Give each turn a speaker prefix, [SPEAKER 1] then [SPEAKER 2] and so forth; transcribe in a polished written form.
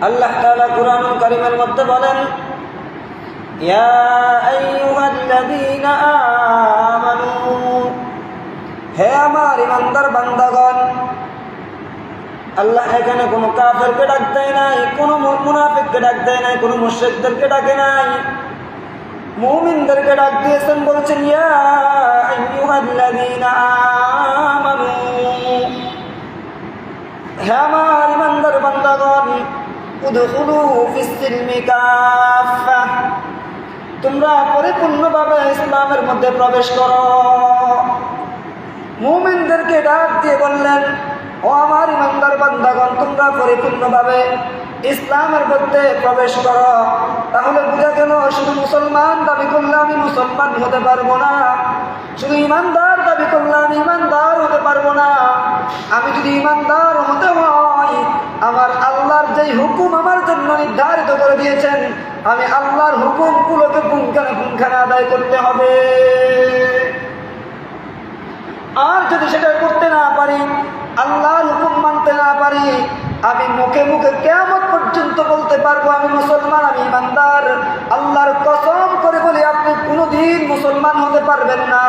[SPEAKER 1] আল্লাহ তাআলা কুরআনুল কারীমের মধ্যে বলেন, ইয়া আইয়ুহাল্লাযীনা আমানু, হে আমার ইমানদার বান্দাগণ। আল্লাহ এখানে কোনো কাফেরকে ডাক দেয় নাই, কোনো মুনাফিককে ডাক দেয় নাই, কোনো মুশরিকদেরকে ডাকে নাই, মুমিনদেরকে ডাক দিয়েছেন। বলছেন ইয়া আইয়ুহাল্লাযীনা আমানু, হে আমার ইমানদার বান্দাগণ, উদখুলু ফিস-সিলমি কাফা, তোমরা পরিপূর্ণভাবে ইসলামের মধ্যে প্রবেশ করো। মুমিনদেরকে ডাক দিয়ে বললেন, ও আমার ইমানদার বান্দাগণ, তোমরা পরিপূর্ণভাবে ইসলামের মধ্যে প্রবেশ করো। তাহলে বুঝা গেল, শুধু মুসলমান দাবি করলে আমি মুসলমান হতে পারবো না, শুধু ইমানদার দাবি করলে আমি ইমানদার হতে পারবো না। আমি যদি ইমানদার হতে হয়, আমার আল্লাহর যেই হুকুম আমার জন্য নির্ধারিত করে দিয়েছেন, আমি আল্লাহর হুকুমগুলোকে পুঙ্খানুপুঙ্খানে আদায় করতে হবে। আর যদি সেটা করতে না পারি, আল্লাহর হুকুম মানতে না পারি, আমি মুখে মুখে কিয়ামত পর্যন্ত বলতে পারবো আমি মুসলমান, আমি ইমানদার। আল্লাহর কসম করে বলি, আপনি কোনোদিন মুসলমান হতে পারবেন না।